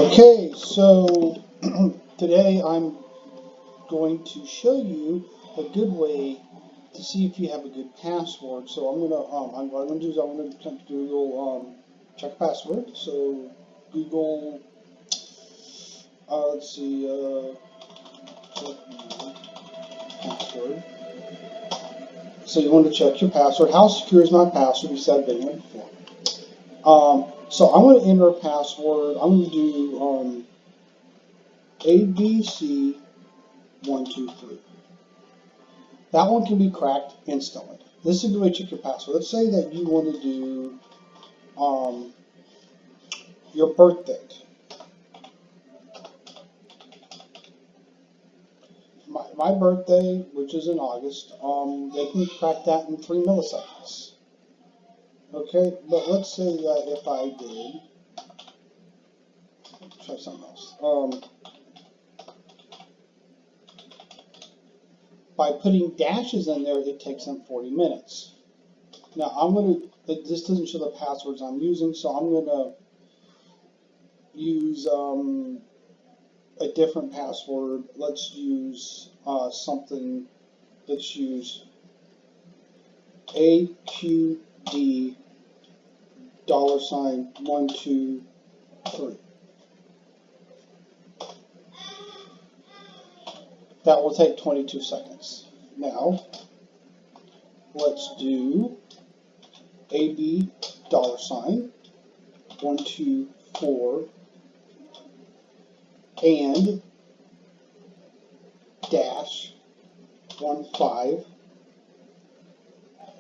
Okay, so today I'm going to show you a good way to see if you have a good password. So what I'm gonna do is I'm gonna attempt to Google check password. So Google, let's see, check password. So you want to check your password. How secure is my password? You said I've been here before. So I'm going to enter a password. I'm going to do ABC123. That one can be cracked instantly. This is the way to check your password. Let's say that you want to do your birthday. My birthday, which is in August, they can crack that in 3 milliseconds. Okay, but let's say that if I did, try something else. By putting dashes in there, it takes them 40 minutes. Now this doesn't show the passwords I'm using, so I'm gonna use a different password. Let's use something. Let's use AQD $123. That will take 22 seconds. Now, let's do AB $124 and dash 15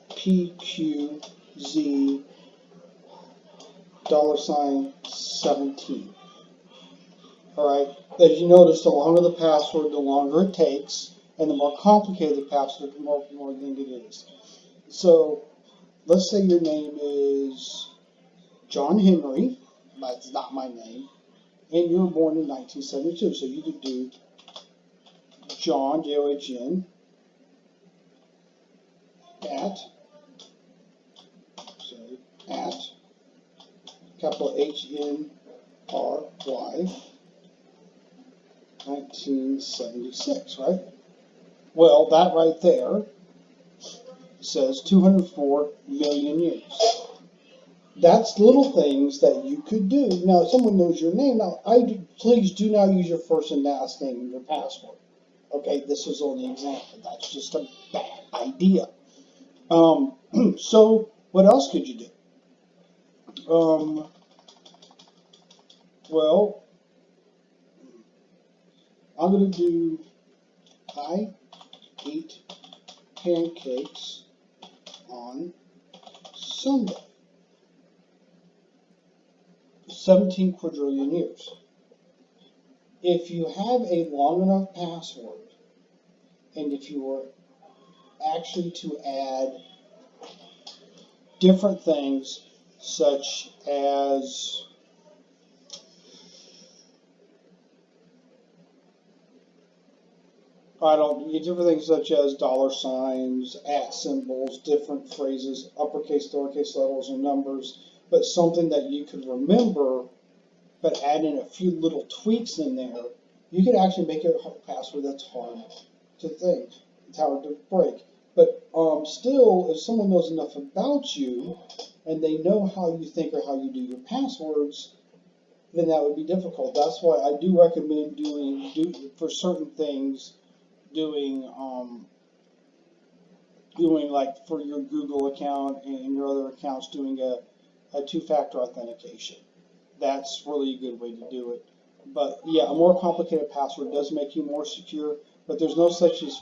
PQZ $17. Alright, as you notice, the longer the password, the longer it takes, and the more complicated the password, the more than it is. So, let's say your name is John Henry, that's not my name, and you were born in 1972, so you could do John, J-O-H-N, at capital H-N-R-Y 1976, right? Well, that right there says 204 million years. That's little things that you could do. Now, if someone knows your name, please do not use your first and last name in your password. Okay, this is only an example. That's just a bad idea. So, what else could you do? Well, I'm going to do, I ate pancakes on Sunday. 17 quadrillion years. If you have a long enough password, and if you were actually to add different things such as different things such as dollar signs, @ symbols, different phrases, uppercase, lowercase letters, and numbers, but something that you could remember, but add in a few little tweaks in there, you could actually make a password that's hard to think. It's hard to break. But still, if someone knows enough about you, and they know how you think or how you do your passwords, then that would be difficult. That's why I do recommend for certain things, doing like for your Google account and your other accounts, doing a two-factor authentication. That's really a good way to do it. But yeah, a more complicated password does make you more secure, but there's no such as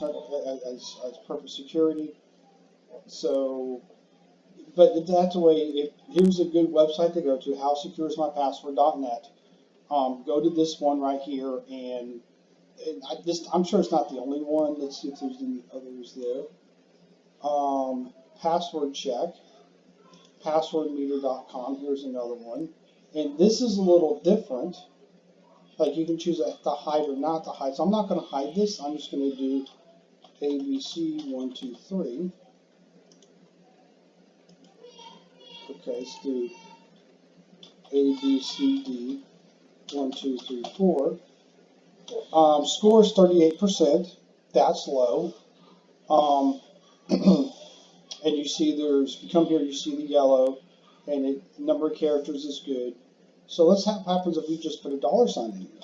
perfect security. So, but that's a way. Here's a good website to go to: howsecureismypassword.net. Go to this one right here, and I'm sure it's not the only one. Let's see if there's any others there. Password check, passwordmeter.com. Here's another one. And this is a little different. Like you can choose to hide or not to hide. So I'm not going to hide this. I'm just going to do ABC123. Okay, let's do ABCD 1, 2, 3, 4. Score is 38%. That's low. And you see if you come here, you see the yellow, and the number of characters is good. So let's see what happens if we just put a $sign in here.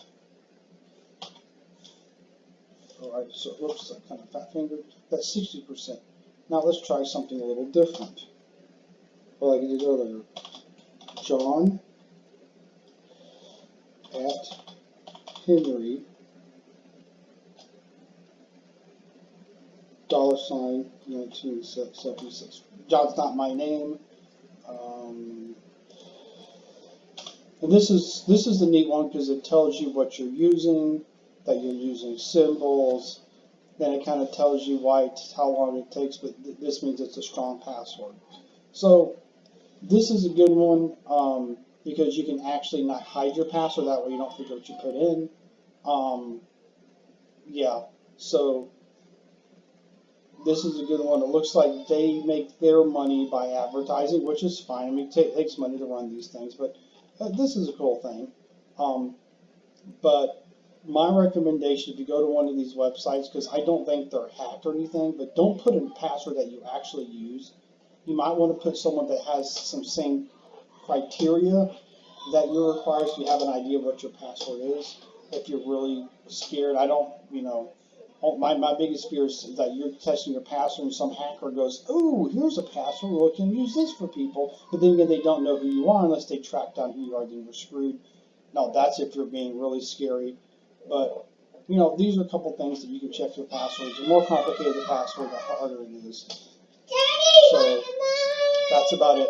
Alright, so whoops, I kind of fat fingered. That's 60%. Now let's try something a little different. Well, like I did earlier. John at Henry $1976. John's not my name. And this is the neat one because it tells you what you're using, that you're using symbols. Then it kind of tells you how long it takes, but this means it's a strong password. So this is a good one because you can actually not hide your password. That way you don't forget what you put in. Yeah, so this is a good one. It looks like they make their money by advertising, which is fine. I mean, it takes money to run these things, but this is a cool thing. But my recommendation, if you go to one of these websites, because I don't think they're hacked or anything, but don't put in a password that you actually use. You might want to put someone that has some same criteria that you require, so you have an idea of what your password is. If you're really scared, I don't, my biggest fear is that you're testing your password and some hacker goes, oh, here's a password, well, we can use this for people. But then again, they don't know who you are unless they track down who you are, then you're screwed. Now, that's if you're being really scary. But, these are a couple things that you can check your passwords. The more complicated the password, the harder it is. So, that's about it.